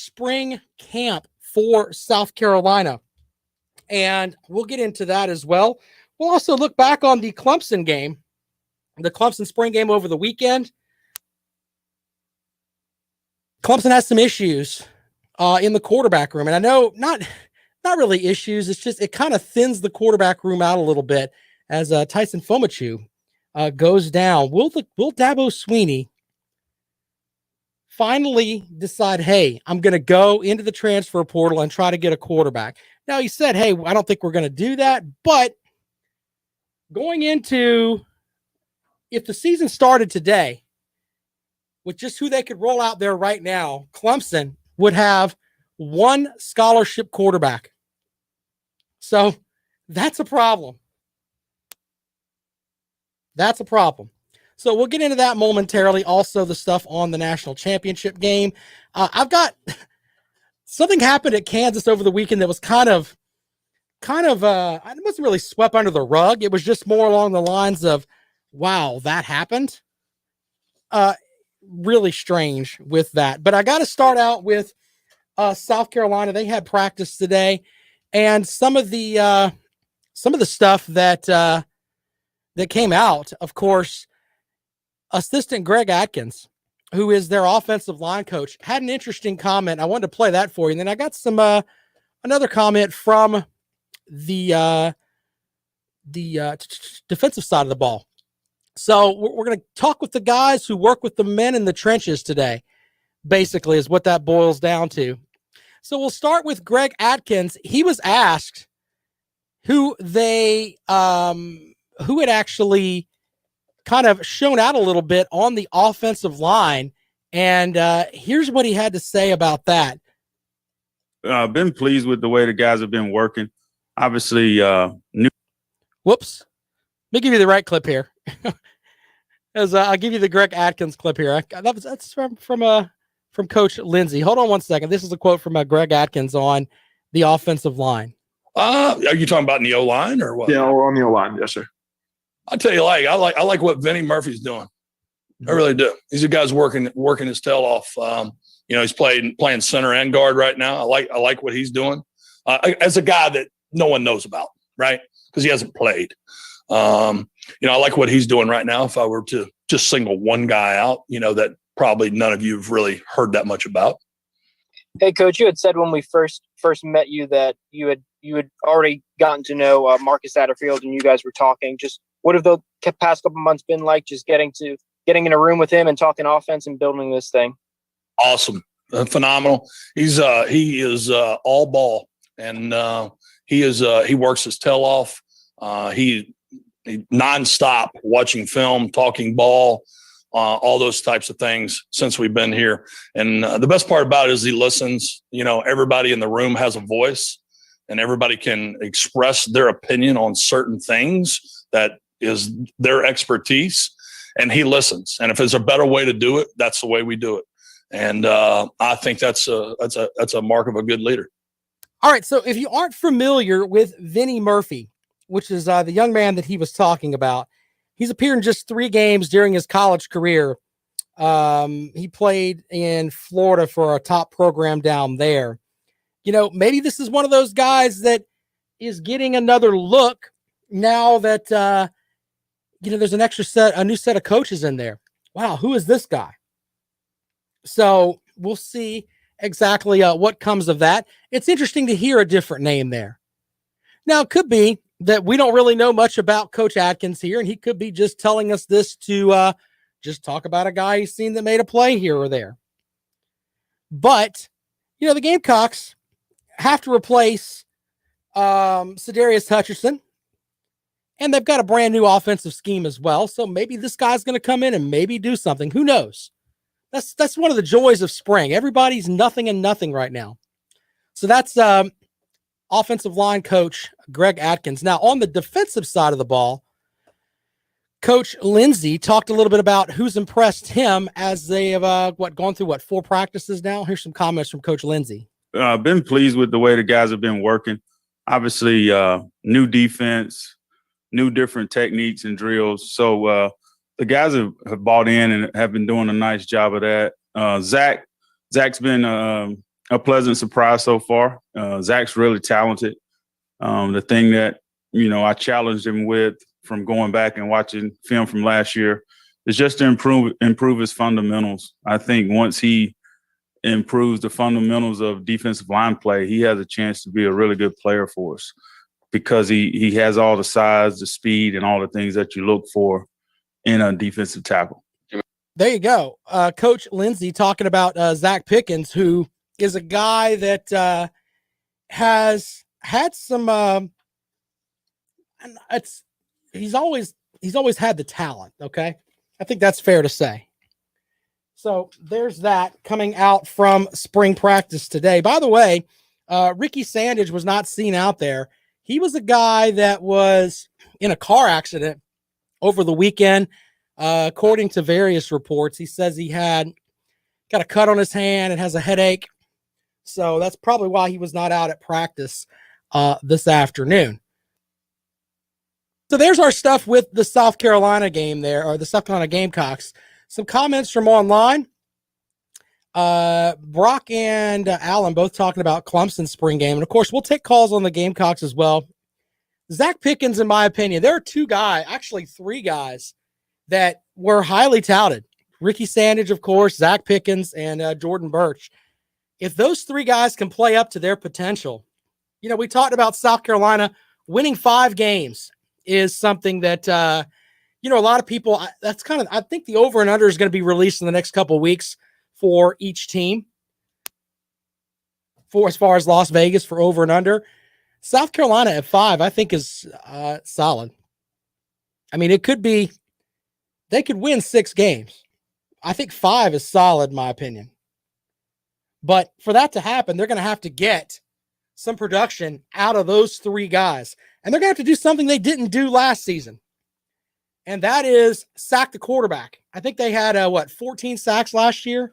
spring camp for South Carolina, and we'll get into that as well. We'll also look back on the Clemson game, the Clemson spring game over the weekend. Clemson has some issues in the quarterback room, and I know not really issues. It's just it kind of thins the quarterback room out a little bit as Tyson Fomachu goes down. Will Dabo Swinney finally decide, hey, I'm going to go into the transfer portal and try to get a quarterback? Now, he said, hey, I don't think we're going to do that, but going into, if the season started today with just who they could roll out there right now, Clemson would have one scholarship quarterback. So that's a problem. That's a problem. So we'll get into that momentarily. Also, the stuff on the national championship game. I've got something happened at Kansas over the weekend that was kind of, it wasn't really swept under the rug. It was just more along the lines of, wow, that happened. Really strange with that. But I got to start out with South Carolina. They had practice today, and some of the stuff that came out, of course, assistant Greg Atkins, who is their offensive line coach, had an interesting comment. I wanted to play that for you. And then I got some another comment from the defensive side of the ball. So we're going to talk with the guys who work with the men in the trenches today, basically, is what that boils down to. So we'll start with Greg Atkins. He was asked who had actually kind of shown out a little bit on the offensive line. And here's what he had to say about that. I've been pleased with the way the guys have been working. Obviously, Whoops. Let me give you the right clip here. I'll give you the Greg Atkins clip here. That's from Coach Lindsey. Hold on one second. This is a quote from Greg Atkins on the offensive line. Are you talking about in the O-line or what? Yeah, on the O-line. Yes, sir. I tell you, I like what Vinny Murphy's doing. I really do. He's a guy's working his tail off. He's playing center and guard right now. I like what he's doing as a guy that no one knows about, right? Because he hasn't played. I like what he's doing right now. If I were to just single one guy out, that probably none of you have really heard that much about. Hey, Coach, you had said when we first met you that you had already gotten to know Marcus Satterfield and you guys were talking. Just what have the past couple months been like? Just getting in a room with him and talking offense and building this thing. Awesome, phenomenal. He is all ball, and he works his tail off. He nonstop watching film, talking ball, all those types of things since we've been here. And the best part about it is he listens. Everybody in the room has a voice, and everybody can express their opinion on certain things that is their expertise. And he listens. And if there's a better way to do it, that's the way we do it. And I think that's a mark of a good leader. All right. So if you aren't familiar with Vinny Murphy, which is the young man that he was talking about, he's appeared in just 3 games during his college career. He played in Florida for a top program down there. Maybe this is one of those guys that is getting another look now that, there's a new set of coaches in there. Wow. Who is this guy? So we'll see exactly what comes of that. It's interesting to hear a different name there. Now, it could be that we don't really know much about Coach Atkins here, and he could be just telling us this to just talk about a guy he's seen that made a play here or there. But, the Gamecocks have to replace Sedarius Hutcherson, and they've got a brand new offensive scheme as well. So maybe this guy's going to come in and maybe do something. Who knows? That's one of the joys of spring. Everybody's nothing and nothing right now. So that's offensive line coach Greg Atkins. Now, on the defensive side of the ball, Coach Lindsey talked a little bit about who's impressed him as they have gone through 4 practices now. Here's some comments from Coach Lindsey. I've been pleased with the way the guys have been working. Obviously, new defense, new different techniques and drills. So the guys have bought in and have been doing a nice job of that. Zach's been a pleasant surprise so far. Zach's really talented. The thing that, I challenged him with from going back and watching film from last year is just to improve his fundamentals. I think once he improves the fundamentals of defensive line play, he has a chance to be a really good player for us because he has all the size, the speed, and all the things that you look for in a defensive tackle. There you go. Coach Lindsey talking about Zach Pickens, who is a guy that has had some he's always had the talent, okay? I think that's fair to say. So there's that coming out from spring practice today. By the way, Ricky Sandage was not seen out there. He was a guy that was in a car accident over the weekend. According to various reports, he says he got a cut on his hand and has a headache. So that's probably why he was not out at practice this afternoon. So there's our stuff with the South Carolina game there, or the South Carolina Gamecocks. Some comments from online. Brock and Alan both talking about Clemson's spring game. And, of course, we'll take calls on the Gamecocks as well. Zach Pickens, in my opinion, there are three guys that were highly touted. Ricky Sandage, of course, Zach Pickens, and Jordan Birch. If those three guys can play up to their potential, we talked about South Carolina winning 5 games is something that, a lot of people, I think the over and under is going to be released in the next couple of weeks for each team. For as far as Las Vegas for over and under, South Carolina at 5, I think is solid. I mean, they could win 6 games. I think 5 is solid, in my opinion. But for that to happen, they're going to have to get some production out of those 3 guys. And they're going to have to do something they didn't do last season. And that is sack the quarterback. I think they had, 14 sacks last year?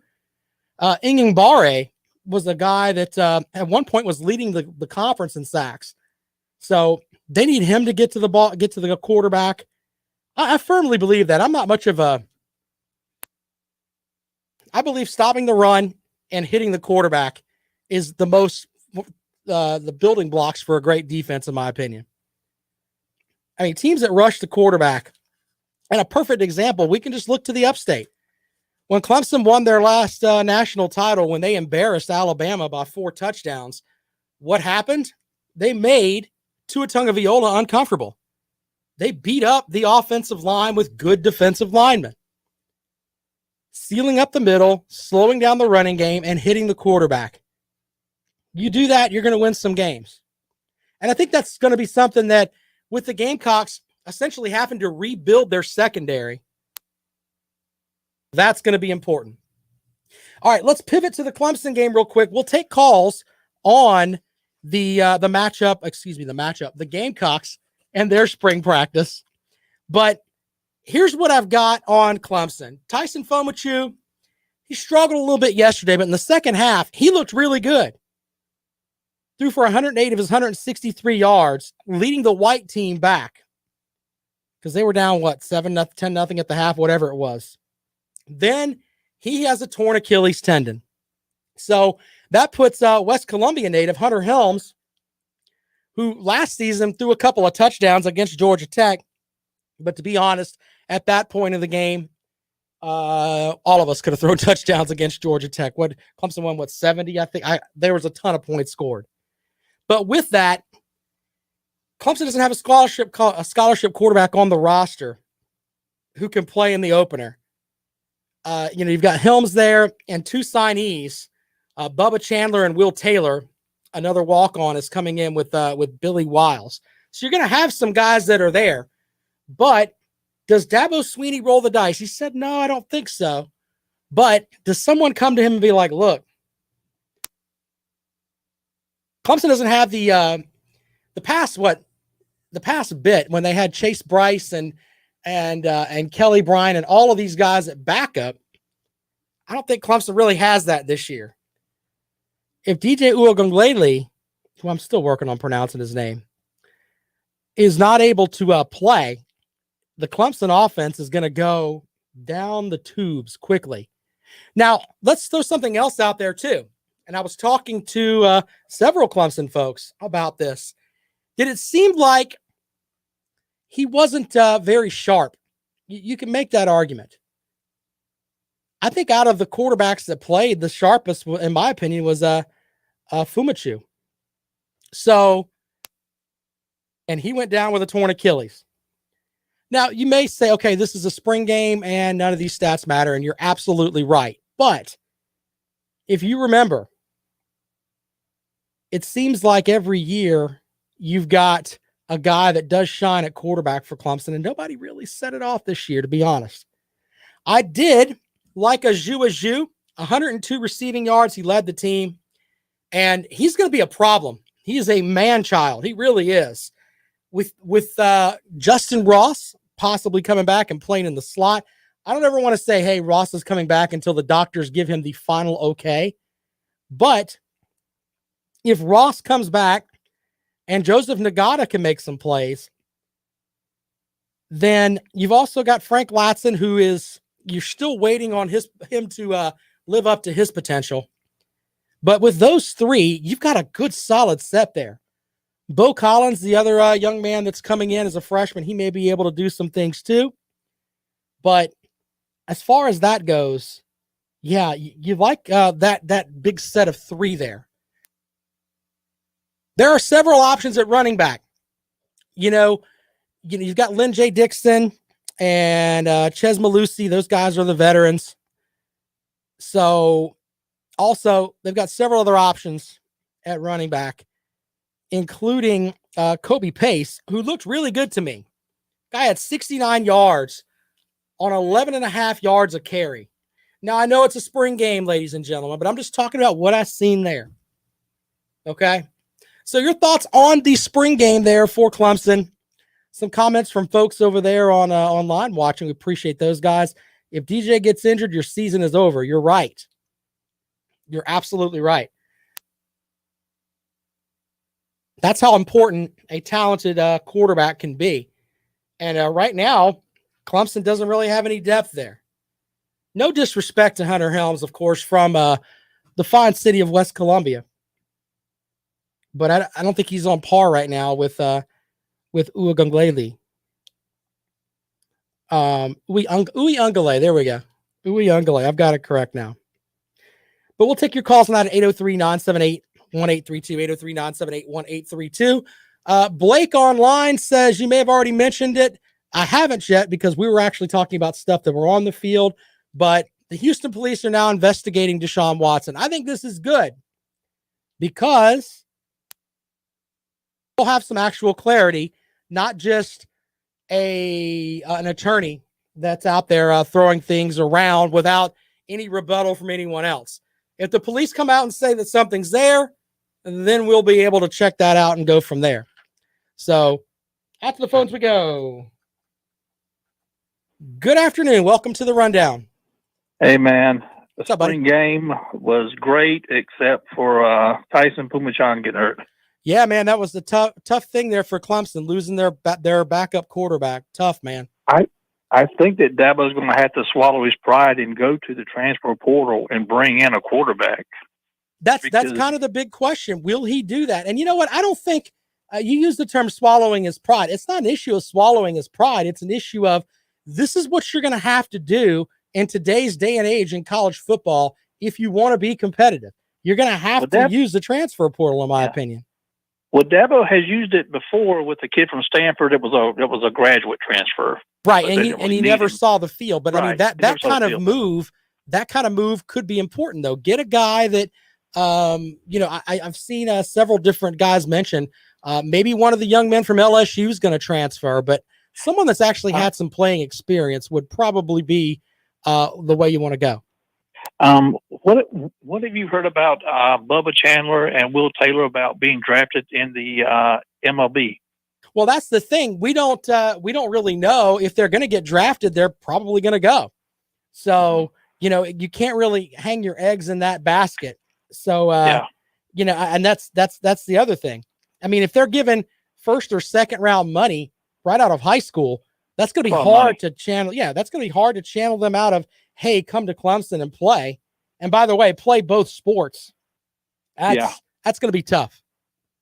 Ingingbare was a guy that at one point was leading the conference in sacks. So they need him to get to the ball, get to the quarterback. I firmly believe that. I'm not much of I believe stopping the run and hitting the quarterback is the building blocks for a great defense, in my opinion. I mean, teams that rush the quarterback, and a perfect example, we can just look to the upstate. When Clemson won their last national title, when they embarrassed Alabama by 4 touchdowns, what happened? They made Tua Tagovailoa uncomfortable. They beat up the offensive line with good defensive linemen, sealing up the middle, slowing down the running game, and hitting the quarterback. You do that, you're going to win some games. And I think that's going to be something that, with the Gamecocks essentially having to rebuild their secondary, that's going to be important. All right, let's pivot to the Clemson game real quick. We'll take calls on the Gamecocks and their spring practice. But here's what I've got on Clemson. Tyson Fomachu, he struggled a little bit yesterday, but in the second half, he looked really good. Threw for 108 of his 163 yards, leading the white team back. Because they were down, 7-0, 10-0 at the half, whatever it was. Then he has a torn Achilles tendon. So that puts West Columbia native Hunter Helms, who last season threw a couple of touchdowns against Georgia Tech. But to be honest, at that point in the game, all of us could have thrown touchdowns against Georgia Tech. Clemson won, 70? I think there was a ton of points scored. But with that, Clemson doesn't have a scholarship quarterback on the roster who can play in the opener. You've got Helms there and 2 signees, Bubba Chandler and Will Taylor. Another walk-on is coming in with Billy Wiles. So you're going to have some guys that are there. But does Dabo Swinney roll the dice? He said, no, I don't think so. But does someone come to him and be like, look, Clemson doesn't have the past bit when they had Chase Bryce and Kelly Bryant and all of these guys at backup. I don't think Clemson really has that this year. If DJ Uiagalelei, who I'm still working on pronouncing his name, is not able to play, the Clemson offense is going to go down the tubes quickly. Now, let's throw something else out there too. and I was talking to several Clemson folks about this, that it seemed like he wasn't very sharp. You can make that argument. I think out of the quarterbacks that played, the sharpest, in my opinion, was Fumachu. So, and he went down with a torn Achilles. Now, you may say, okay, this is a spring game and none of these stats matter, and you're absolutely right. But if you remember, it seems like every year you've got a guy that does shine at quarterback for Clemson, and nobody really set it off this year, to be honest. I did like Azu, 102 receiving yards. He led the team, and he's going to be a problem. He is a man-child. He really is. With Justin Ross possibly coming back and playing in the slot, I don't ever want to say, hey, Ross is coming back until the doctors give him the final okay. But if Ross comes back and Joseph Nagata can make some plays, then you've also got Frank Latson, who you're still waiting on him to live up to his potential. But with those three, you've got a good solid set there. Bo Collins, the other young man that's coming in as a freshman, he may be able to do some things too. But as far as that goes, yeah, you like that big set of three there. There are several options at running back. You've got Lynn J. Dixon and Ches Malusi. Those guys are the veterans. So also, they've got several other options at running back, including Kobe Pace, who looked really good to me. Guy had 69 yards on 11.5 yards a carry. Now, I know it's a spring game, ladies and gentlemen, but I'm just talking about what I've seen there. Okay? So your thoughts on the spring game there for Clemson. Some comments from folks over there on online watching. We appreciate those guys. If DJ gets injured, your season is over. You're right. You're absolutely right. That's how important a talented quarterback can be. And right now, Clemson doesn't really have any depth there. No disrespect to Hunter Helms, of course, from the fine city of West Columbia. But I don't think he's on par right now with Uiagalelei. Uiagalelei. There we go. Uiagalelei. I've got it correct now. But we'll take your calls tonight at 803-978-1832, 803-978-1832. Blake online says, you may have already mentioned it. I haven't yet because we were actually talking about stuff that were on the field. But the Houston police are now investigating Deshaun Watson. I think this is good because we'll have some actual clarity, not just an attorney that's out there throwing things around without any rebuttal from anyone else. If the police come out and say that something's there, then we'll be able to check that out and go from there. So after the phones we go. Good afternoon. Welcome to the Rundown. Hey, man. The What's up, buddy? spring game was great except for Tyson Pumachan getting hurt. Yeah, man, that was the tough thing there for Clemson, losing their backup quarterback. Tough, man. I think that Dabo's going to have to swallow his pride and go to the transfer portal and bring in a quarterback. That's kind of the big question. Will he do that? And you know what? I don't think you use the term swallowing his pride. It's not an issue of swallowing his pride. It's an issue of this is what you're going to have to do in today's day and age in college football if you want to be competitive. You're going to have to use the transfer portal, in my opinion. Well, Dabo has used it before with the kid from Stanford. It was a graduate transfer, right? And he never saw the field. But right. I mean that kind of move could be important though. Get a guy that I've seen several different guys mention. Maybe one of the young men from LSU is going to transfer, but someone that's actually had some playing experience would probably be the way you want to go. What have you heard about Bubba Chandler and Will Taylor about being drafted in the MLB? Well, that's the thing. We don't really know if they're going to get drafted. They're probably going to go. So, you can't really hang your eggs in that basket. So, and that's the other thing. I mean, if they're given first or second round money right out of high school, that's going to be hard to channel. Yeah, that's going to be hard to channel them out of, hey, come to Clemson and play. And by the way, play both sports. That's going to be tough.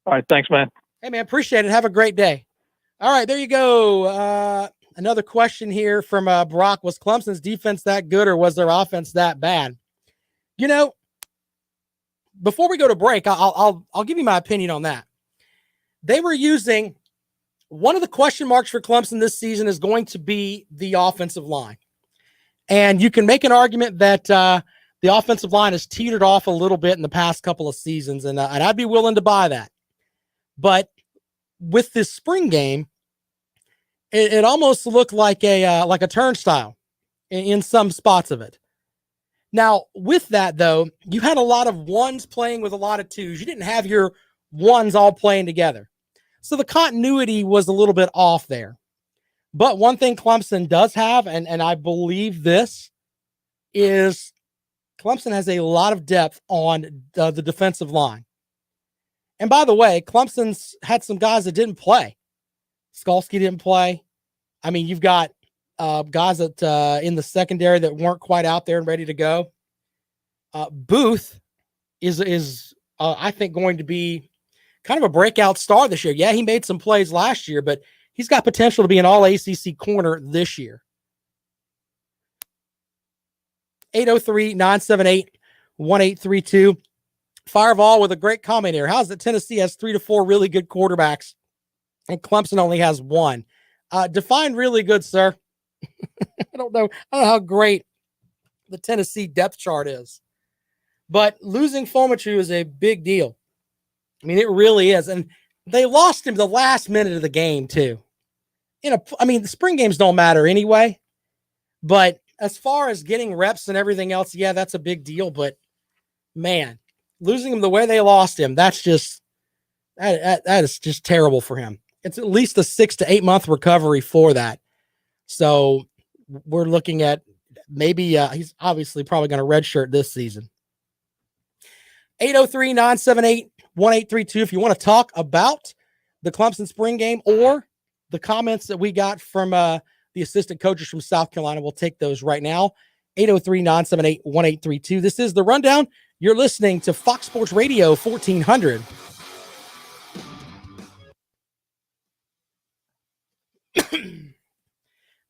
All right. Thanks, man. Hey, man, appreciate it. Have a great day. All right, there you go. Another question here from Brock. Was Clemson's defense that good or was their offense that bad? You know, before we go to break, I'll give you my opinion on that. They were using one of the question marks for Clemson this season is going to be the offensive line. And you can make an argument that the offensive line has teetered off a little bit in the past couple of seasons, and I'd be willing to buy that. But with this spring game, it almost looked like a turnstile in some spots of it. Now, with that, though, you had a lot of ones playing with a lot of twos. You didn't have your ones all playing together. So the continuity was a little bit off there. But one thing Clemson does have, and I believe this, is Clemson has a lot of depth on the defensive line. And by the way, Clemson's had some guys that didn't play. Skalski didn't play. I mean, you've got guys that in the secondary that weren't quite out there and ready to go. Booth is I think going to be kind of a breakout star this year. Yeah, he made some plays last year, but he's got potential to be an all ACC corner this year. 803-978-1832. Fireball with a great comment here. How's it Tennessee has 3 to 4 really good quarterbacks and Clemson only has 1? Define really good, sir. I don't know how great the Tennessee depth chart is, but losing Fomichu is a big deal. I mean, it really is. And they lost him the last minute of the game too. I mean, the spring games don't matter anyway, but as far as getting reps and everything else, yeah, that's a big deal. But man, losing him the way they lost him, that is just terrible for him. It's at least a 6 to 8 month recovery for that. So we're looking at maybe he's obviously probably going to redshirt this season. 803-978-1832. If you want to talk about the Clemson spring game or the comments that we got from the assistant coaches from South Carolina, we'll take those right now. 803-978-1832. This is The Rundown. You're listening to Fox Sports Radio 1400.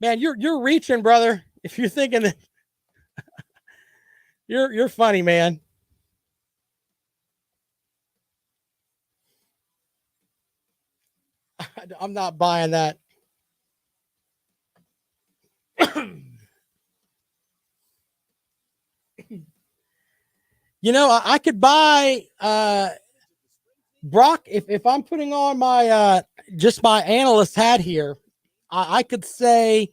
Man, you're reaching, brother. If you're thinking that you're funny, man. I'm not buying that. You know, I could buy Brock if I'm putting on my just my analyst hat here. I could say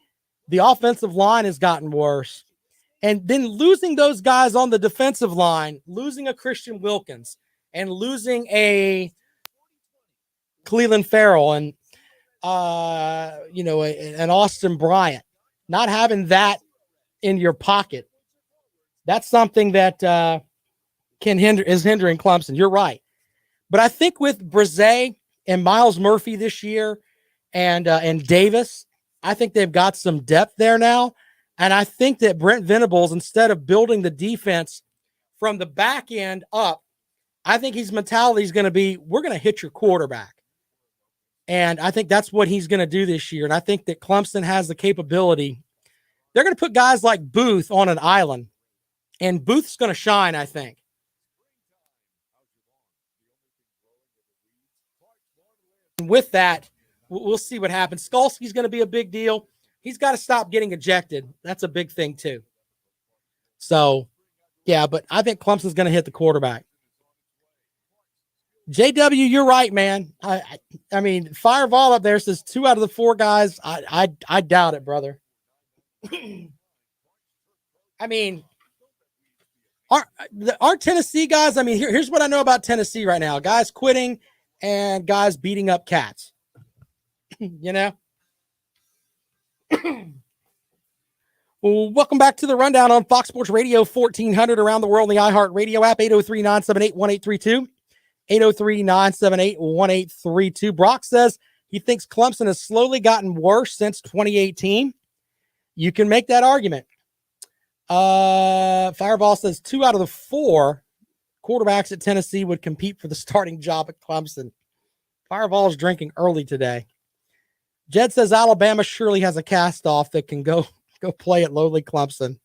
the offensive line has gotten worse. And then losing those guys on the defensive line, losing a Christian Wilkins and losing a Cleveland Farrell and, an Austin Bryant, not having that in your pocket, that's something that is hindering Clemson. You're right. But I think with Brzee and Miles Murphy this year and Davis, I think they've got some depth there now. And I think that Brent Venables, instead of building the defense from the back end up, I think his mentality is going to be, we're going to hit your quarterback. And I think that's what he's going to do this year. And I think that Clemson has the capability. They're going to put guys like Booth on an island, and Booth's going to shine, I think. And with that, we'll see what happens. Skalski's going to be a big deal. He's got to stop getting ejected. That's a big thing too. So, yeah, but I think Clemson's going to hit the quarterback. JW, you're right, man. I mean, Fireball up there says 2 out of the 4 guys. I doubt it, brother. I mean, our Tennessee guys, I mean, here's what I know about Tennessee right now. Guys quitting and guys beating up cats. You know? Well, welcome back to the Rundown on Fox Sports Radio 1400 around the world in the iHeart Radio app. 803-978-1832. 803-978-1832. Brock says he thinks Clemson has slowly gotten worse since 2018. You can make that argument. Fireball says 2 out of the 4 quarterbacks at Tennessee would compete for the starting job at Clemson. Fireball is drinking early today. Jed says Alabama surely has a cast-off that can go play at lowly Clemson.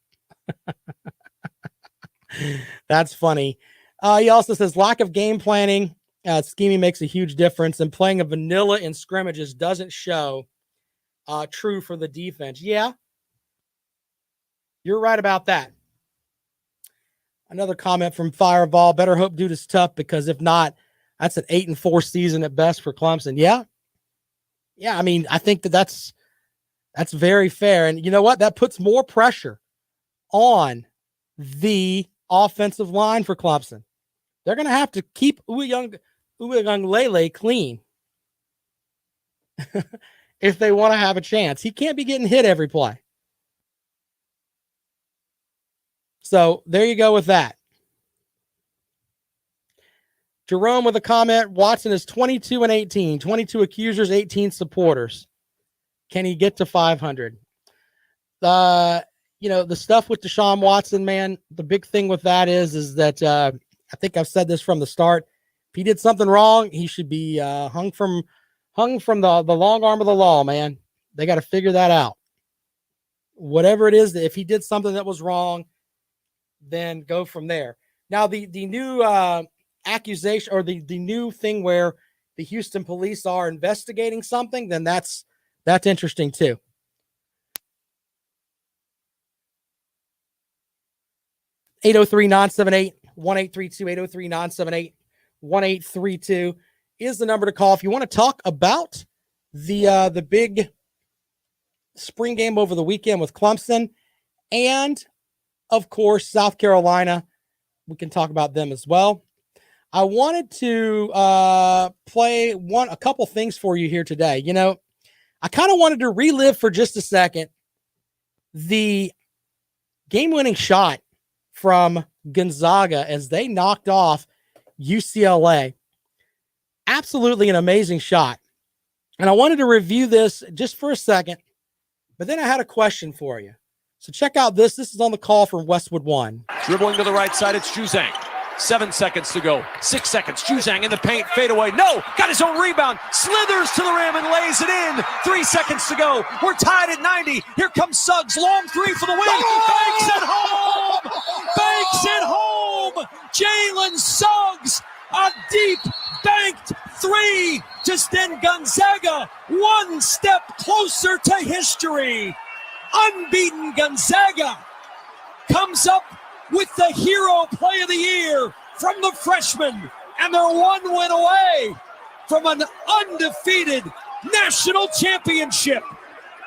That's funny. He also says lack of game planning, scheming makes a huge difference, and playing a vanilla in scrimmages doesn't show true for the defense. Yeah, you're right about that. Another comment from Fireball, better hope dude is tough, because if not, that's an 8-4 season at best for Clemson. Yeah. Yeah, I mean, I think that's very fair. And you know what? That puts more pressure on the offensive line for Clemson. They're going to have to keep Uiagalelei clean if they want to have a chance. He can't be getting hit every play. So there you go with that. Jerome with a comment. Watson is 22-18, 22 accusers, 18 supporters. Can he get to 500? The stuff with Deshaun Watson, man, the big thing with that is that I think I've said this from the start. If he did something wrong, he should be hung from the long arm of the law, man. They got to figure that out. Whatever it is, if he did something that was wrong, then go from there. Now, the new accusation, or the new thing where the Houston police are investigating something, then that's interesting too. (803-978-1832) 803-978-1832 is the number to call if you want to talk about the big spring game over the weekend with Clemson, and of course South Carolina. We can talk about them as well. I wanted to play a couple things for you here today. You know, I kind of wanted to relive for just a second the game-winning shot from Gonzaga as they knocked off UCLA. Absolutely an amazing shot. And I wanted to review this just for a second, but then I had a question for you. So check out this. This is on the call from Westwood One. Dribbling to the right side, it's Juzang. 7 seconds to go. 6 seconds. Juzang in the paint. Fade away. No! Got his own rebound. Slithers to the rim and lays it in. 3 seconds to go. We're tied at 90. Here comes Suggs. Long three for the win. Banks it home! Banks it home! Jalen Suggs. A deep banked three to send Gonzaga one step closer to history. Unbeaten Gonzaga comes up with the hero play of the year from the freshman, and they're one win away from an undefeated national championship.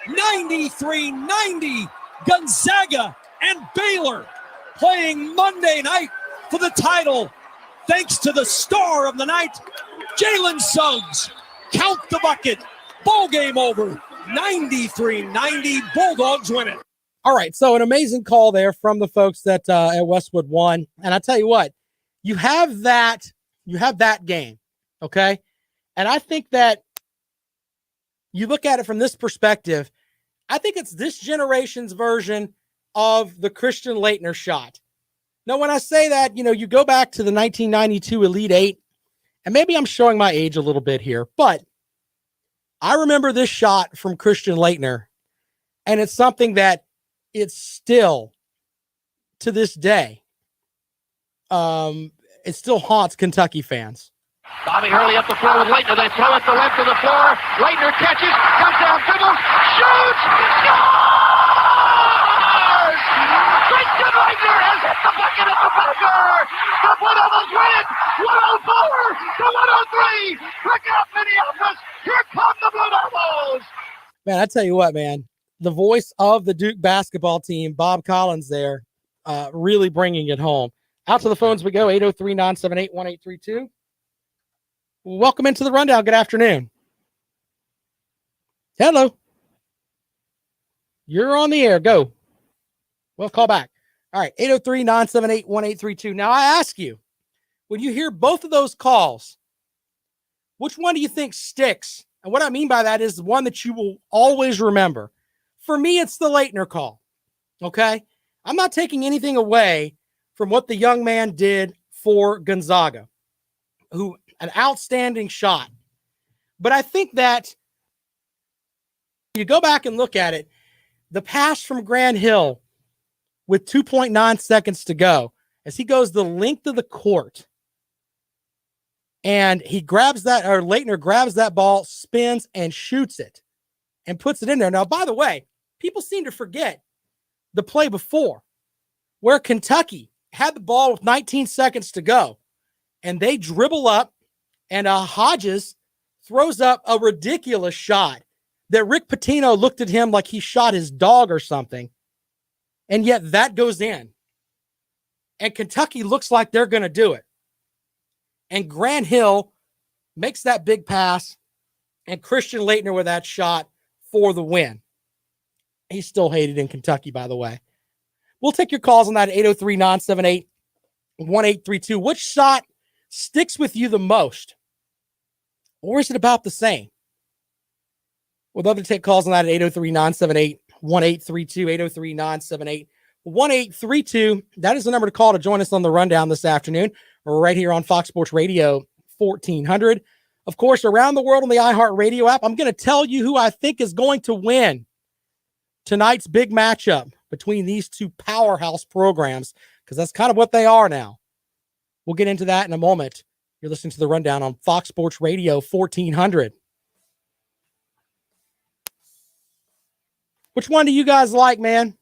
93-90, Gonzaga and Baylor playing Monday night for the title, thanks to the star of the night, Jalen Suggs. Count the bucket. Ball game over. 93-90, Bulldogs win it. All right, so an amazing call there from the folks at Westwood One. And I tell you what, you have that game, okay? And I think that you look at it from this perspective, I think it's this generation's version of the Christian Laettner shot. Now, when I say that, you go back to the 1992 Elite Eight, and maybe I'm showing my age a little bit here, but I remember this shot from Christian Laettner, and it's something that it's still, to this day, it still haunts Kentucky fans. Bobby Hurley up the floor with Laettner. They throw it to left of the floor. Laettner catches, comes down, dribbles, shoots, scores! Christian Laettner has hit the bucket at the buzzer. The Blue Devils win it, 104 to 103. Look out, Minneapolis! Here come the Blue Devils! Man, I tell you what, man. The voice of the Duke basketball team, Bob Collins there, really bringing it home. Out to the phones we go, 803-978-1832. Welcome into the rundown. Good afternoon. Hello. You're on the air. Go. Well, call back. All right, 803-978-1832. Now, I ask you, when you hear both of those calls, which one do you think sticks? And what I mean by that is the one that you will always remember. For me, it's the Laettner call, okay? I'm not taking anything away from what the young man did for Gonzaga, who an outstanding shot. But I think that you go back and look at it, the pass from Grant Hill with 2.9 seconds to go, as he goes the length of the court, and he grabs that, or Leitner grabs that ball, spins, and shoots it, and puts it in there. Now, by the way, people seem to forget the play before, where Kentucky had the ball with 19 seconds to go, and they dribble up, and Hodges throws up a ridiculous shot that Rick Pitino looked at him like he shot his dog or something, and yet that goes in. And Kentucky looks like they're going to do it. And Grant Hill makes that big pass, and Christian Leitner with that shot for the win. He's still hated in Kentucky, by the way. We'll take your calls on that at 803-978-1832. Which shot sticks with you the most? Or is it about the same? We'd love to take calls on that at 803-978-1832, 803-978-1832. That is the number to call to join us on the rundown this afternoon. We're right here on Fox Sports Radio 1400. Of course, around the world on the iHeartRadio app, I'm going to tell you who I think is going to win tonight's big matchup between these two powerhouse programs, because that's kind of what they are now. We'll get into that in a moment. You're listening to the rundown on Fox Sports Radio 1400. Which one do you guys like, man?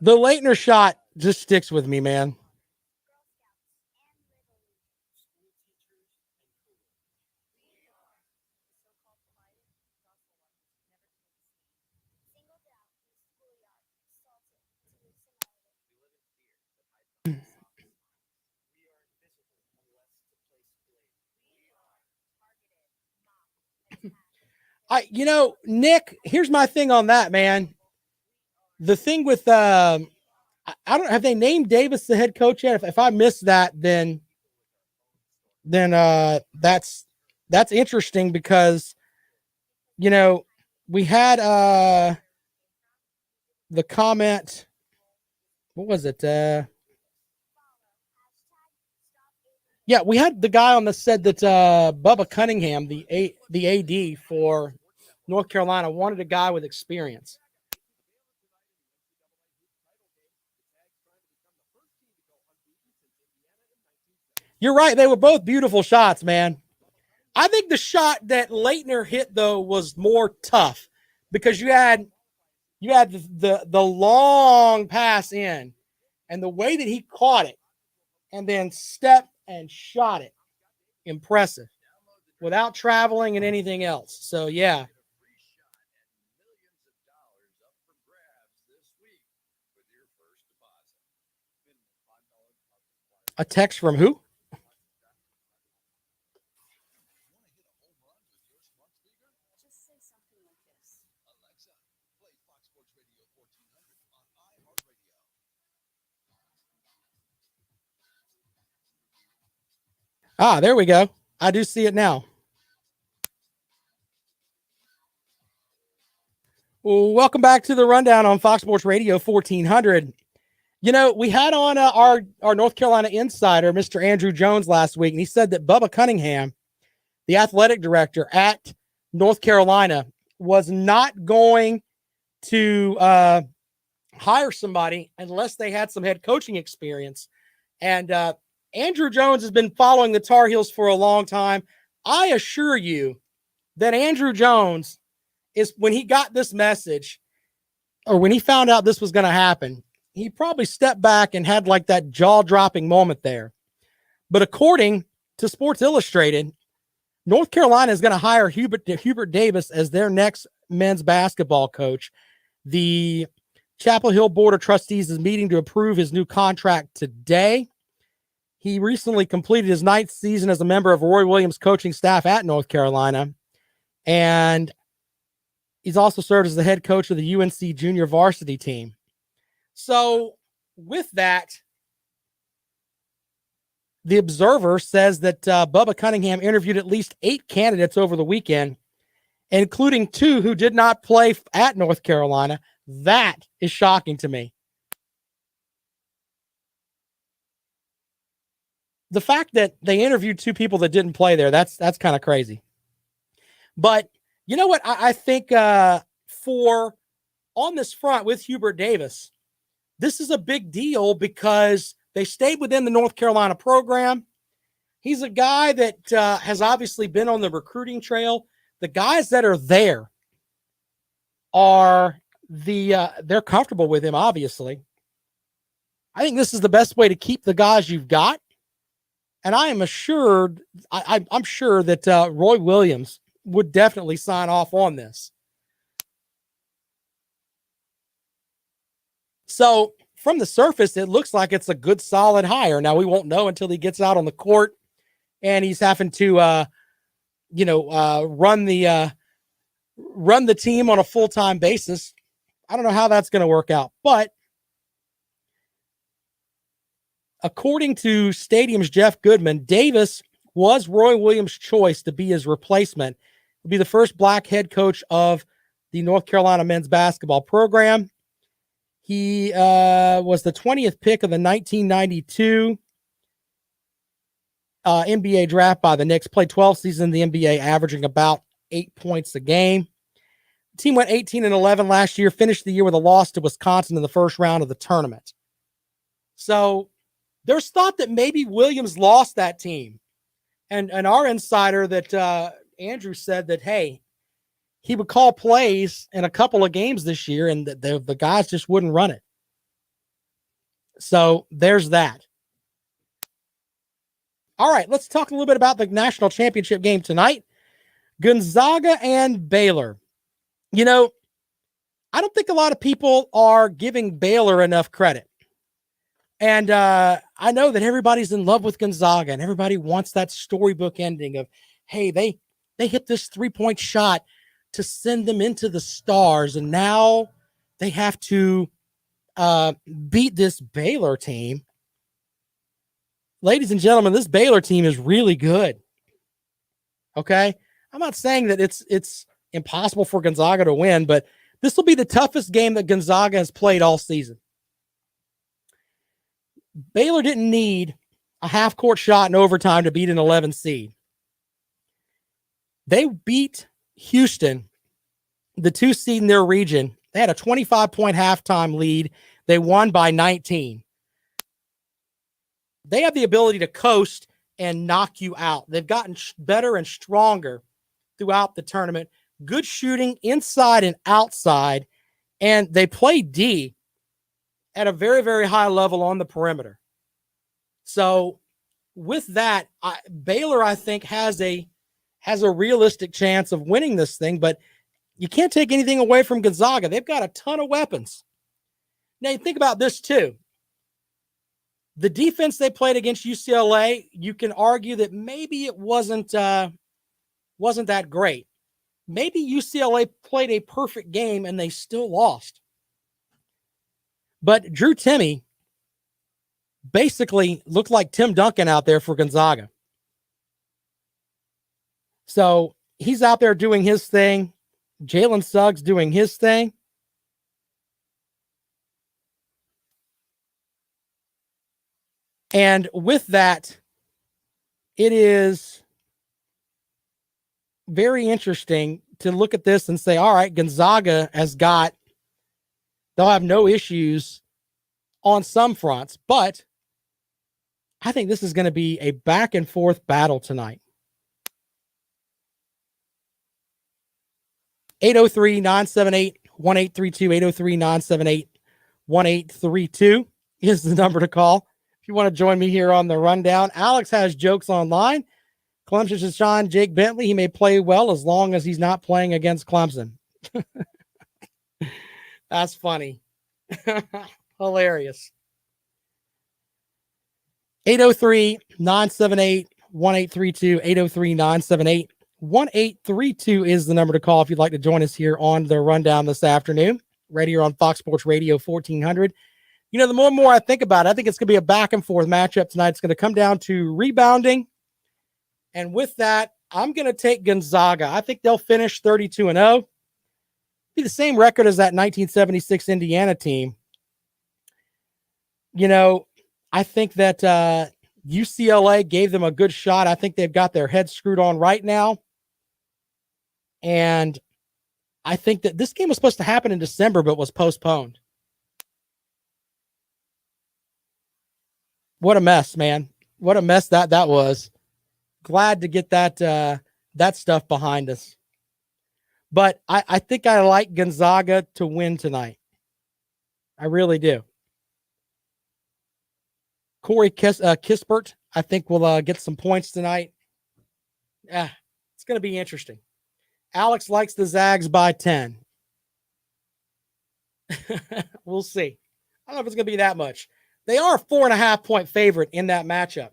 The Leitner shot just sticks with me, man. Nick, here's my thing on that, man. The thing with I don't have they named Davis the head coach yet? If I missed that, then that's interesting, because we had the comment. What was it? Yeah, we had the guy on that said that Bubba Cunningham, the AD for North Carolina, wanted a guy with experience. You're right. They were both beautiful shots, man. I think the shot that Leitner hit, though, was more tough, because you had the long pass in, and the way that he caught it and then stepped and shot it. Impressive. Without traveling and anything else. So, yeah. A text from who? Ah, there we go. I do see it now. Well, welcome back to the rundown on Fox Sports Radio 1400. We had on our North Carolina insider, Mr. Andrew Jones, last week, and he said that Bubba Cunningham, the athletic director at North Carolina, was not going to hire somebody unless they had some head coaching experience. And Andrew Jones has been following the Tar Heels for a long time. I assure you that Andrew Jones is, when he got this message, or when he found out this was going to happen, he probably stepped back and had like that jaw-dropping moment there. But according to Sports Illustrated, North Carolina is going to hire Hubert Davis as their next men's basketball coach. The Chapel Hill Board of Trustees is meeting to approve his new contract today. He recently completed his 9th season as a member of Roy Williams' coaching staff at North Carolina. And He's also served as the head coach of the UNC junior varsity team. So with that, the Observer says that Bubba Cunningham interviewed at least 8 candidates over the weekend, including 2 who did not play at North Carolina. That is shocking to me. The fact that they interviewed 2 people that didn't play there, that's kind of crazy. But you know what? I think for on this front with Hubert Davis, this is a big deal because they stayed within the North Carolina program. He's a guy that has obviously been on the recruiting trail. The guys that are there are they're comfortable with him, obviously. I think this is the best way to keep the guys you've got. And I am assured, I'm sure that Roy Williams would definitely sign off on this. So from the surface, it looks like it's a good, solid hire. Now, we won't know until he gets out on the court and he's having to, run the team on a full-time basis. I don't know how that's going to work out, but according to Stadium's Jeff Goodman, Davis was Roy Williams' choice to be his replacement. He'll be the first black head coach of the North Carolina men's basketball program. He was the 20th pick of the 1992 NBA draft by the Knicks, played 12 seasons in the NBA, averaging about 8 points a game. The team went 18-11 last year, finished the year with a loss to Wisconsin in the first round of the tournament. So there's thought that maybe Williams lost that team. And our insider that Andrew said that, hey, he would call plays in a couple of games this year and the guys just wouldn't run it. So there's that. All right, let's talk a little bit about the national championship game tonight. Gonzaga and Baylor. You know, I don't think a lot of people are giving Baylor enough credit. And I know that everybody's in love with Gonzaga and everybody wants that storybook ending of, hey, they hit this 3-point shot to send them into the stars, and now they have to beat this Baylor team. Ladies and gentlemen, this Baylor team is really good. Okay? I'm not saying that it's impossible for Gonzaga to win, but this will be the toughest game that Gonzaga has played all season. Baylor didn't need a half-court shot in overtime to beat an 11 seed. They beat Houston, the 2 seed in their region. They had a 25-point halftime lead. They won by 19. They have the ability to coast and knock you out. They've gotten better and stronger throughout the tournament. Good shooting inside and outside, and they play D at a very, very high level on the perimeter. So with that, Baylor, I think, has a realistic chance of winning this thing, but you can't take anything away from Gonzaga. They've got a ton of weapons. Now, you think about this too. The defense they played against UCLA, you can argue that maybe it wasn't that great. Maybe UCLA played a perfect game and they still lost. But Drew Timme basically looked like Tim Duncan out there for Gonzaga. So he's out there doing his thing. Jalen Suggs doing his thing. And with that, it is very interesting to look at this and say, all right, Gonzaga they'll have no issues on some fronts, but I think this is going to be a back and forth battle tonight. 803-978-1832, 803-978-1832 is the number to call if you want to join me here on the rundown. Alex has jokes online. Clemson's Sean Jake Bentley. He may play well as long as he's not playing against Clemson. That's funny. Hilarious. 803-978-1832, 1832 is the number to call if you'd like to join us here on the rundown this afternoon, right here on Fox Sports Radio 1400. You know, the more and more I think about it, I think it's going to be a back and forth matchup tonight. It's going to come down to rebounding. And with that, I'm going to take Gonzaga. I think they'll finish 32-0. Be the same record as that 1976 Indiana team. You know, I think that UCLA gave them a good shot. I think they've got their heads screwed on right now. And I think that this game was supposed to happen in December, but was postponed. What a mess, man. What a mess that was. Glad to get that stuff behind us. But I think I like Gonzaga to win tonight. I really do. Corey Kispert, I think, will get some points tonight. It's going to be interesting. Alex likes the Zags by 10. We'll see. I don't know if it's going to be that much. They are a 4.5-point favorite in that matchup.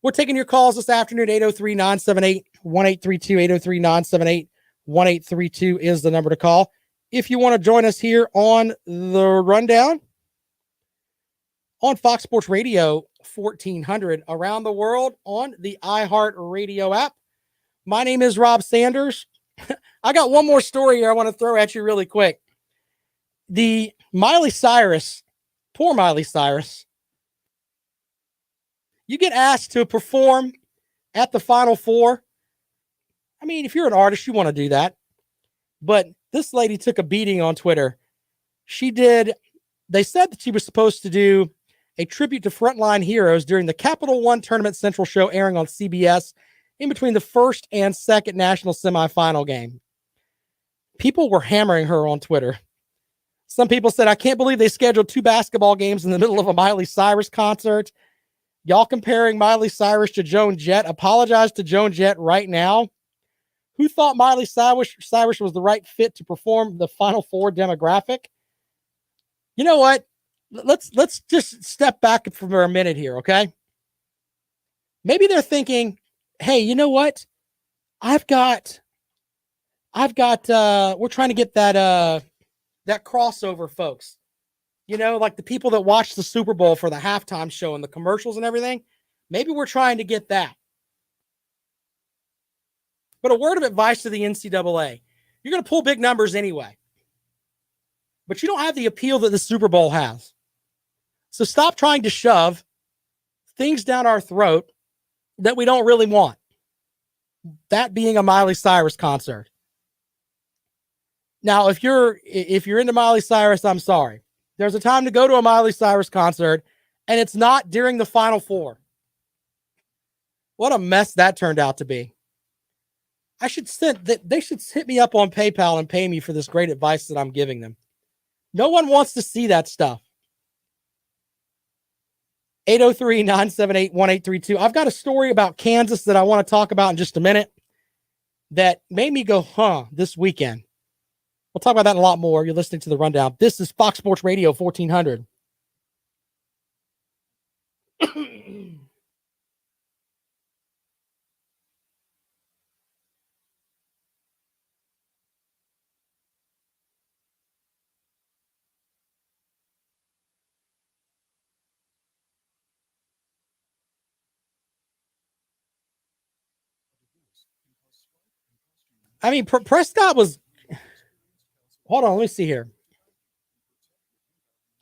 We're taking your calls this afternoon, 803-978-1832, 803-978-1832 is the number to call. If you want to join us here on the rundown on Fox Sports Radio 1400 around the world on the iHeart Radio app. My name is Rob Sanders. I got one more story here I want to throw at you really quick. The Miley Cyrus, poor Miley Cyrus, you get asked to perform at the Final Four. I mean, if you're an artist, you want to do that. But this lady took a beating on Twitter. They said that she was supposed to do a tribute to frontline heroes during the Capital One Tournament Central show airing on CBS in between the first and second national semifinal game. People were hammering her on Twitter. Some people said, I can't believe they scheduled 2 basketball games in the middle of a Miley Cyrus concert. Y'all comparing Miley Cyrus to Joan Jett. Apologize to Joan Jett right now. Who thought Miley Cyrus was the right fit to perform the Final Four demographic? You know what? Let's just step back for a minute here, okay? Maybe they're thinking, hey, you know what? We're trying to get that crossover, folks. You know, like the people that watch the Super Bowl for the halftime show and the commercials and everything. Maybe we're trying to get that. But a word of advice to the NCAA. You're going to pull big numbers anyway. But you don't have the appeal that the Super Bowl has. So stop trying to shove things down our throat that we don't really want. That being a Miley Cyrus concert. Now, if you're into Miley Cyrus, I'm sorry. There's a time to go to a Miley Cyrus concert, and it's not during the Final Four. What a mess that turned out to be. They should hit me up on PayPal and pay me for this great advice that I'm giving them. No one wants to see that stuff. 803-978-1832. I've got a story about Kansas that I want to talk about in just a minute that made me go, this weekend. We'll talk about that a lot more. You're listening to The Rundown. This is Fox Sports Radio 1400. I mean, Prescott was... Hold on, let me see here.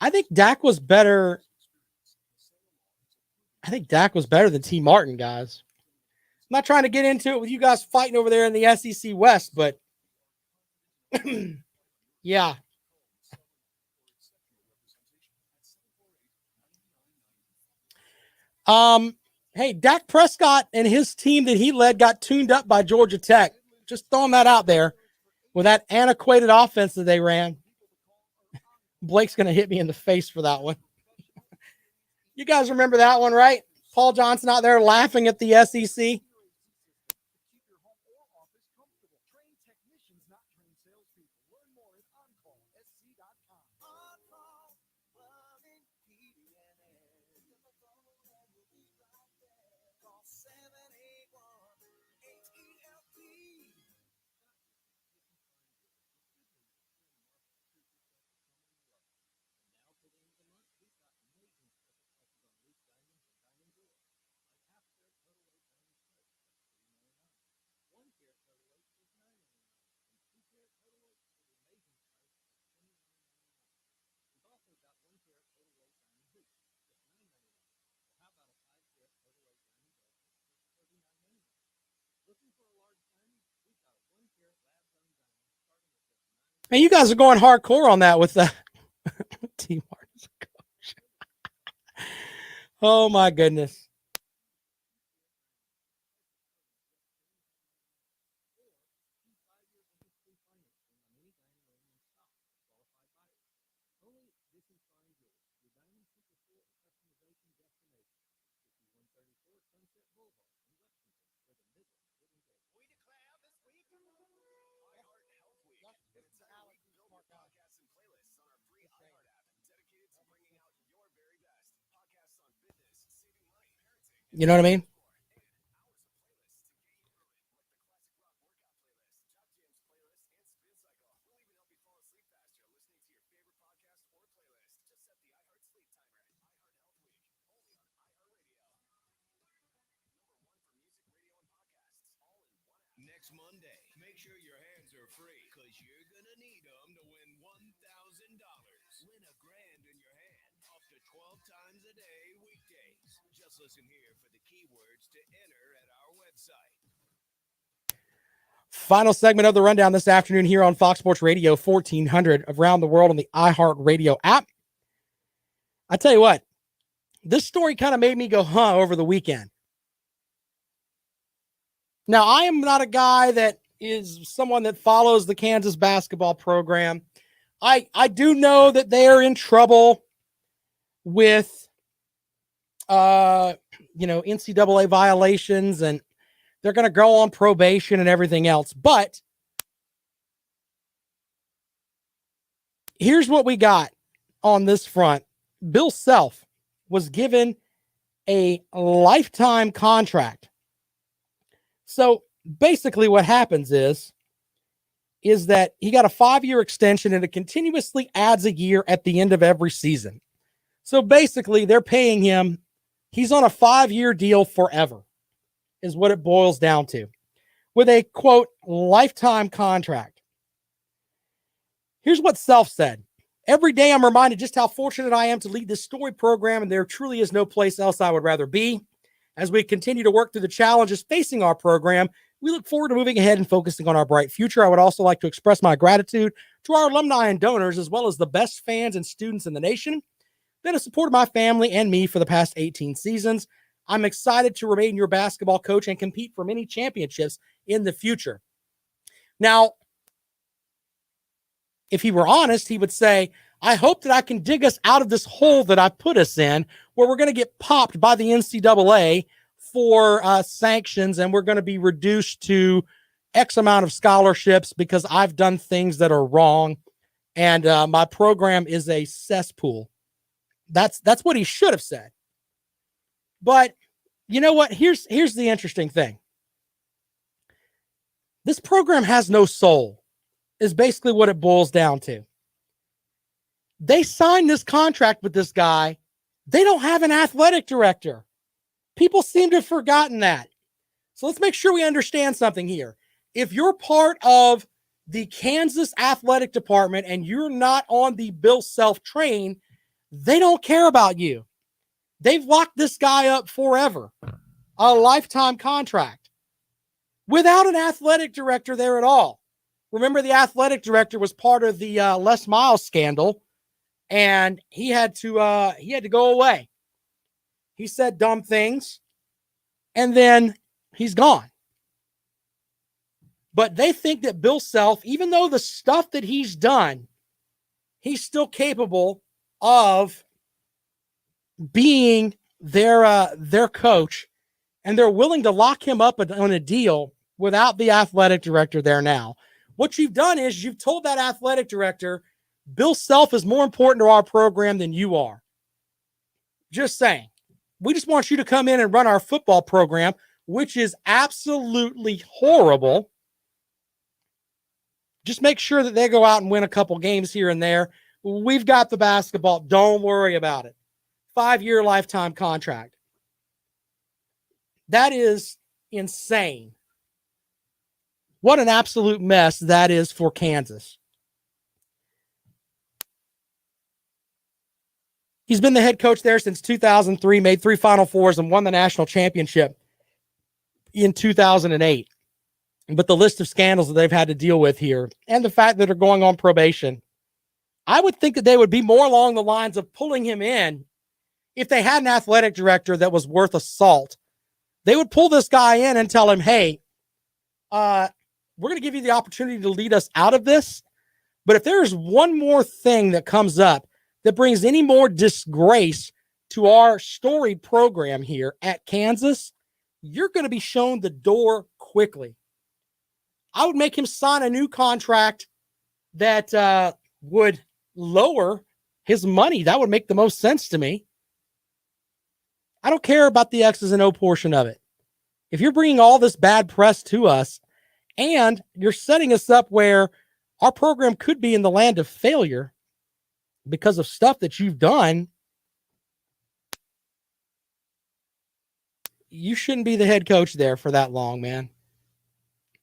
I think Dak was better. I think Dak was better than T. Martin, guys. I'm not trying to get into it with you guys fighting over there in the SEC West, but yeah. Hey, Dak Prescott and his team that he led got tuned up by Georgia Tech. Just throwing that out there. With that antiquated offense that they ran. Blake's going to hit me in the face for that one. You guys remember that one, right? Paul Johnson out there laughing at the SEC. Man, you guys are going hardcore on that with the T. Martin's coach. Oh my goodness. You know what I mean? Next Monday, make sure your hands are free because you're going to need them to win $1,000. Win a grand in your hand up to 12 times a day weekdays. Just listen here for the keywords to enter at our website. Final segment of the rundown this afternoon here on Fox Sports Radio 1400 around the world on the iHeartRadio app. I tell you what, this story kind of made me go, over the weekend. Now, I am not a guy that is someone that follows the Kansas basketball program. I do know that they are in trouble with, NCAA violations, and they're going to go on probation and everything else. But here's what we got on this front. Bill Self was given a lifetime contract. So basically what happens is that he got a 5-year extension and it continuously adds a year at the end of every season. So basically they're paying him. He's on a 5-year deal forever is what it boils down to, with a, quote, lifetime contract. Here's what Self said. Every day I'm reminded just how fortunate I am to lead this story program, and there truly is no place else I would rather be. As we continue to work through the challenges facing our program, we look forward to moving ahead and focusing on our bright future. I would also like to express my gratitude to our alumni and donors, as well as the best fans and students in the nation that have supported my family and me for the past 18 seasons. I'm excited to remain your basketball coach and compete for many championships in the future. Now, if he were honest, he would say, I hope that I can dig us out of this hole that I put us in, where we're going to get popped by the NCAA for sanctions, and we're going to be reduced to X amount of scholarships because I've done things that are wrong, and my program is a cesspool. That's what he should have said. But you know what? Here's the interesting thing. This program has no soul, is basically what it boils down to. They signed this contract with this guy. They don't have an athletic director. People seem to have forgotten that. So let's make sure we understand something here. If you're part of the Kansas athletic department and you're not on the Bill Self train, they don't care about you. They've locked this guy up forever. A lifetime contract without an athletic director there at all. Remember, the athletic director was part of the Les Miles scandal, and he had to go away. He said dumb things, and then he's gone. But they think that Bill Self, even though the stuff that he's done, he's still capable of being their coach, and they're willing to lock him up on a deal without the athletic director there now. What you've done is you've told that athletic director, Bill Self is more important to our program than you are. Just saying. We just want you to come in and run our football program, which is absolutely horrible. Just make sure that they go out and win a couple games here and there. We've got the basketball. Don't worry about it. 5-year lifetime contract. That is insane. What an absolute mess that is for Kansas. He's been the head coach there since 2003, made 3 Final Fours, and won the national championship in 2008. But the list of scandals that they've had to deal with here and the fact that they're going on probation, I would think that they would be more along the lines of pulling him in if they had an athletic director that was worth a salt. They would pull this guy in and tell him, hey, we're going to give you the opportunity to lead us out of this. But if there is one more thing that comes up that brings any more disgrace to our storied program here at Kansas, you're going to be shown the door quickly. I would make him sign a new contract that would lower his money. That would make the most sense to me. I don't care about the X's and O portion of it. If you're bringing all this bad press to us and you're setting us up where our program could be in the land of failure because of stuff that you've done, you shouldn't be the head coach there for that long, man.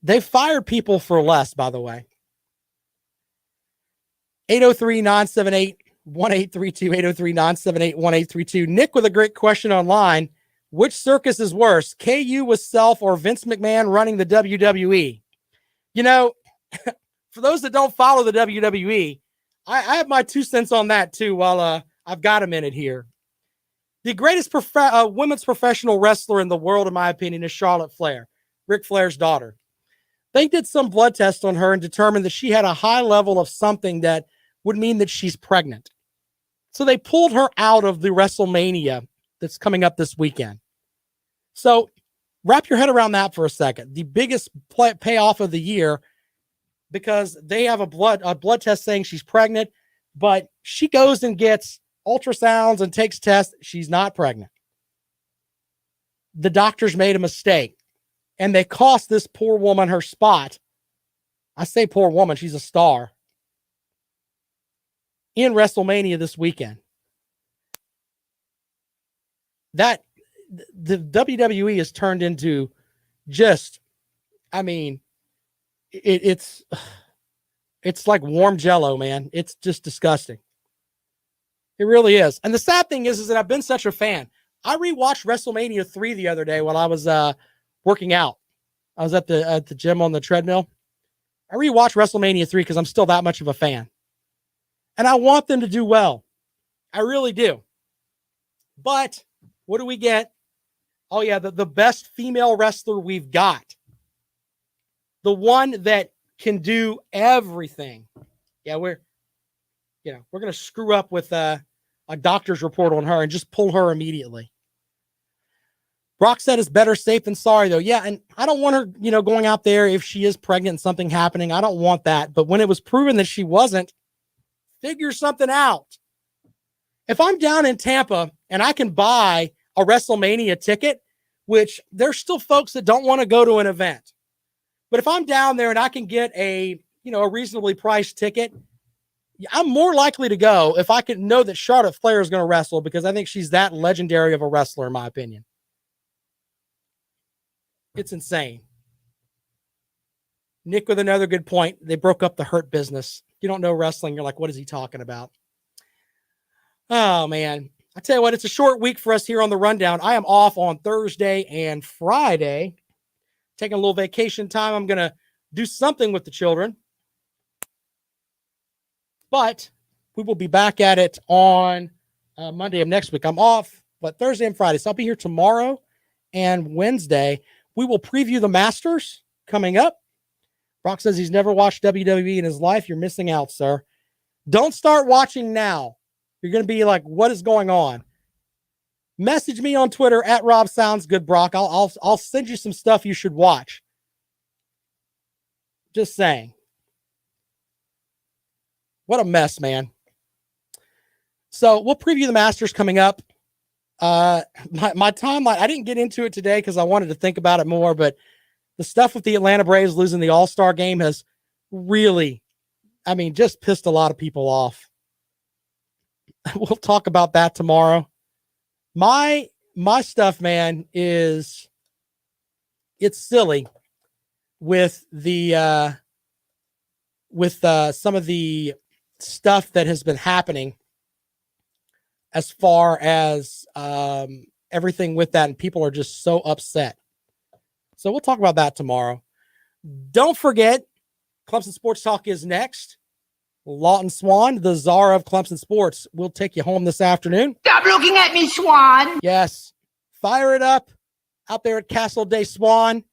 They've fired people for less, by the way. 803-978-1832, 803-978-1832. Nick with a great question online. Which circus is worse, KU with Self or Vince McMahon running the WWE? You know, for those that don't follow the WWE, I have my 2 cents on that too while I've got a minute here. The greatest women's professional wrestler in the world, in my opinion, is Charlotte Flair, Ric Flair's daughter. They did some blood tests on her and determined that she had a high level of something that would mean that she's pregnant. So they pulled her out of the WrestleMania that's coming up this weekend. So wrap your head around that for a second. The biggest payoff of the year, because they have a blood test saying she's pregnant, but she goes and gets ultrasounds and takes tests. She's not pregnant. The doctors made a mistake, and they cost this poor woman her spot. I say poor woman, she's a star in WrestleMania this weekend. That the WWE has turned into just, I mean, it's like warm Jell-O, man. It's just disgusting. It really is. And the sad thing is that I've been such a fan. I rewatched WrestleMania 3 the other day while I was working out. I was at the gym on the treadmill. I rewatched WrestleMania 3 because I'm still that much of a fan. And I want them to do well. I really do. But what do we get? Oh, yeah, the best female wrestler we've got. The one that can do everything. Yeah, we're going to screw up with a doctor's report on her and just pull her immediately. Brock said it's better safe than sorry, though. Yeah, and I don't want her, going out there if she is pregnant and something happening. I don't want that. But when it was proven that she wasn't, figure something out. If I'm down in Tampa and I can buy a WrestleMania ticket, which there's still folks that don't want to go to an event. But if I'm down there and I can get a reasonably priced ticket, I'm more likely to go if I can know that Charlotte Flair is going to wrestle, because I think she's that legendary of a wrestler, in my opinion. It's insane. Nick with another good point. They broke up the Hurt Business. You don't know wrestling, you're like, what is he talking about? Oh, man. I tell you what, it's a short week for us here on the Rundown. I am off on Thursday and Friday. Taking a little vacation time. I'm going to do something with the children. But we will be back at it on Monday of next week. I'm off, but Thursday and Friday. So I'll be here tomorrow and Wednesday. We will preview the Masters coming up. Brock says he's never watched WWE in his life. You're missing out, sir. Don't start watching now. You're going to be like, what is going on? Message me on Twitter at Rob Sounds Good, Brock. I'll send you some stuff you should watch. Just saying. What a mess, man. So we'll preview the Masters coming up. My timeline, I didn't get into it today because I wanted to think about it more, but the stuff with the Atlanta Braves losing the All-Star game has really, just pissed a lot of people off. We'll talk about that tomorrow. My stuff, man, it's silly with the some of the stuff that has been happening as far as everything with that, and people are just so upset. So we'll talk about that tomorrow. Don't forget, Clemson Sports Talk is next. Lawton Swan, the czar of Clemson Sports, will take you home this afternoon. Stop looking at me, Swan. Yes. Fire it up out there at Castle Day Swan.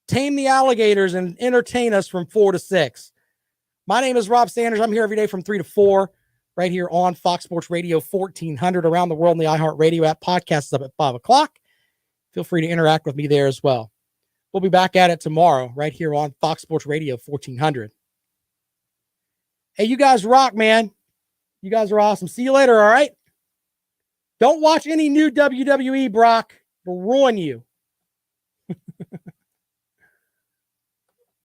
Tame the alligators and entertain us from 4 to 6. My name is Rob Sanders. I'm here every day from 3 to 4, right here on Fox Sports Radio 1400, around the world in the iHeartRadio app. Podcasts up at 5 o'clock. Feel free to interact with me there as well. We'll be back at it tomorrow, right here on Fox Sports Radio 1400. Hey, you guys rock, man. You guys are awesome. See you later, all right? Don't watch any new WWE, Brock. It'll ruin you.